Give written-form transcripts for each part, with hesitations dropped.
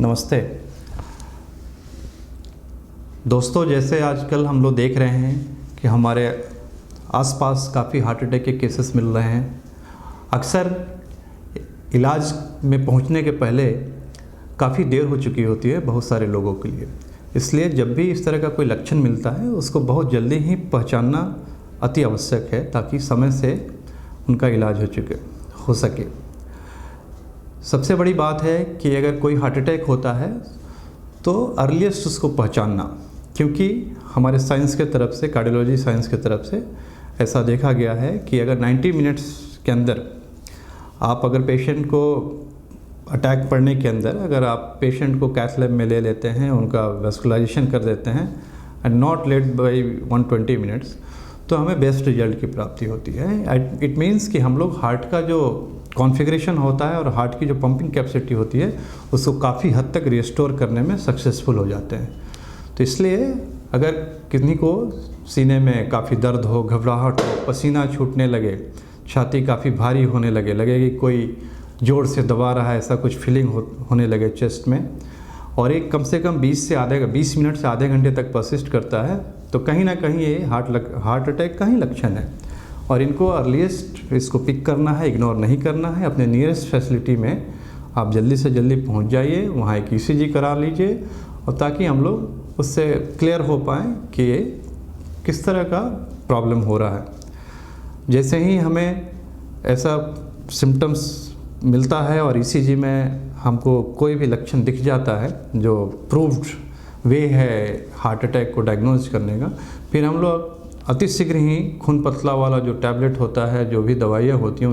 नमस्ते दोस्तों, जैसे आजकल हम लोग देख रहे हैं कि हमारे आसपास काफ़ी हार्ट अटैक के केसेस मिल रहे हैं। अक्सर इलाज में पहुंचने के पहले काफ़ी देर हो चुकी होती है बहुत सारे लोगों के लिए। इसलिए जब भी इस तरह का कोई लक्षण मिलता है उसको बहुत जल्दी ही पहचानना अति आवश्यक है ताकि समय से उनका इलाज हो सके। सबसे बड़ी बात है कि अगर कोई हार्ट अटैक होता है तो अर्लीस्ट उसको पहचानना, क्योंकि हमारे साइंस के तरफ से, कार्डियोलॉजी साइंस के तरफ से ऐसा देखा गया है कि अगर 90 मिनट्स के अंदर आप अगर पेशेंट को अटैक पड़ने के अंदर अगर आप पेशेंट को कैथ लैब में ले लेते हैं, उनका वेस्कुलाइजेशन कर देते हैं and not let by 120 minutes, तो हमें बेस्ट रिजल्ट की प्राप्ति होती है। इट मीन्स कि हम लोग हार्ट का जो कॉन्फ़िगरेशन होता है और हार्ट की जो पंपिंग कैपेसिटी होती है उसको काफ़ी हद तक रिस्टोर करने में सक्सेसफुल हो जाते हैं। तो इसलिए अगर किसी को सीने में काफ़ी दर्द हो, घबराहट हो, पसीना छूटने लगे, छाती काफ़ी भारी होने लगे कि कोई जोर से दबा रहा है, ऐसा कुछ फीलिंग होने लगे चेस्ट में, और एक कम से कम 20 मिनट से आधे घंटे तक परसिस्ट करता है, तो कहीं ना कहीं ये हार्ट अटैक का ही लक्षण है। और इनको अर्लीस्ट इसको पिक करना है, इग्नोर नहीं करना है। अपने नियरेस्ट फैसिलिटी में आप जल्दी से जल्दी पहुंच जाइए, वहाँ एक ECG करा लीजिए, और ताकि हम लोग उससे क्लियर हो पाएँ कि ये किस तरह का प्रॉब्लम हो रहा है। जैसे ही हमें ऐसा सिम्टम्स मिलता है और ECG में हमको कोई भी लक्षण दिख जाता है जो प्रूव्ड वे है हार्ट अटैक को डायग्नोज करने का, फिर हम लोग अतिशीघ्र ही खून पतला वाला जो टैबलेट होता है, जो भी दवाइयाँ होती हैं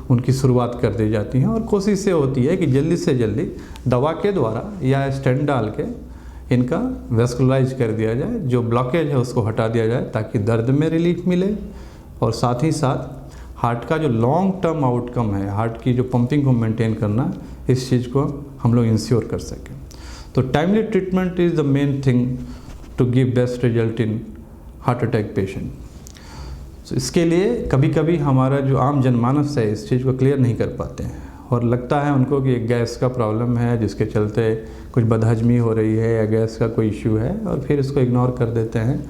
उनकी शुरुआत कर दी जाती हैं। और कोशिश ये होती है कि जल्दी से जल्दी दवा के द्वारा या स्टेंट डाल के इनका वेस्कुलराइज कर दिया जाए, जो ब्लॉकेज है उसको हटा दिया जाए ताकि दर्द में रिलीफ मिले, और साथ ही साथ हार्ट का जो लॉन्ग टर्म आउटकम है, हार्ट की जो पंपिंग को मेंटेन करना, इस चीज़ को हम लोग इंश्योर कर सकें। तो timely treatment is the main thing to give best result in heart attack patient. तो इसके लिए कभी कभी हमारा जो आम जनमानस है इस चीज़ को क्लियर नहीं कर पाते हैं, और लगता है उनको कि एक गैस का प्रॉब्लम है जिसके चलते कुछ बदहजमी हो रही है या गैस का कोई इश्यू है, और फिर इसको इग्नोर कर देते हैं।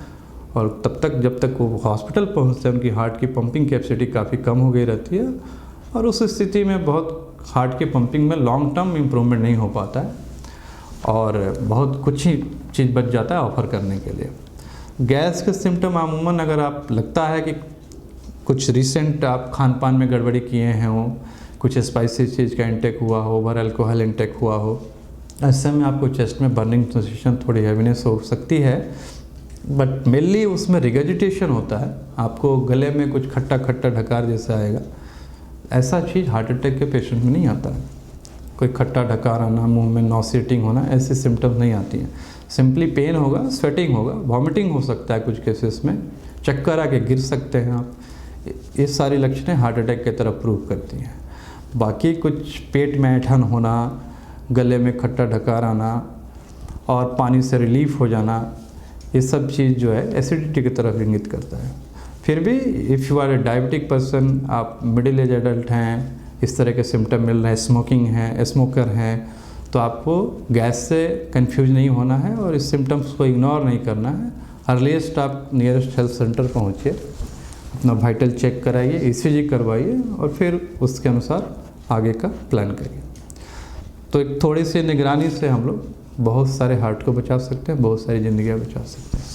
और तब तक जब तक वो हॉस्पिटल पहुंचते हैं उनकी हार्ट की पंपिंग कैपेसिटी काफ़ी कम हो गई रहती है, और उस स्थिति में बहुत हार्ट की पंपिंग में लॉन्ग टर्म इम्प्रूवमेंट नहीं हो पाता है, और बहुत कुछ ही चीज़ बच जाता है ऑफर करने के लिए। गैस के सिम्टम अमूमन अगर आप लगता है कि कुछ रिसेंट आप खान पान में गड़बड़ी किए हैं हो, कुछ स्पाइसी चीज़ का इंटेक हुआ हो, ओवर अल्कोहल इंटेक हुआ हो, ऐसे में आपको चेस्ट में बर्निंग सेंसेशन, थोड़ी हैवीनेस हो सकती है, बट मेनली उसमें रिगर्जिटेशन होता है। आपको गले में कुछ खट्टा खट्टा ढकार जैसा आएगा, ऐसा चीज़ हार्ट अटैक के पेशेंट में नहीं आता है। कोई खट्टा ढकार आना, मुंह में नॉसिटिंग होना, ऐसे सिम्टम्स नहीं आती हैं। सिंपली पेन होगा, स्वेटिंग होगा, वॉमिटिंग हो सकता है कुछ केसेस में, चक्कर आके गिर सकते हैं आप। ये सारी लक्षणें हार्ट अटैक की तरफ प्रूव करती हैं। बाकी कुछ पेट में ऐंठन होना, गले में खट्टा ढकार आना और पानी से रिलीफ हो जाना, ये सब चीज़ जो है एसिडिटी की तरफ इंगित करता है। फिर भी if you are a diabetic person, आप मिडिल एज एडल्ट हैं, इस तरह के सिम्टम मिल रहे हैं, स्मोकिंग है, स्मोकर हैं, तो आपको गैस से कंफ्यूज नहीं होना है और इस सिम्टम्स को इग्नोर नहीं करना है। अर्लीस्ट आप नियरेस्ट हेल्थ सेंटर पहुँचिए, अपना वाइटल चेक कराइए, ECG करवाइए, और फिर उसके अनुसार आगे का प्लान करिए। तो एक थोड़ी सी निगरानी से हम लोग बहुत सारे हार्ट को बचा सकते हैं, बहुत सारी ज़िंदगियाँ बचा सकते हैं।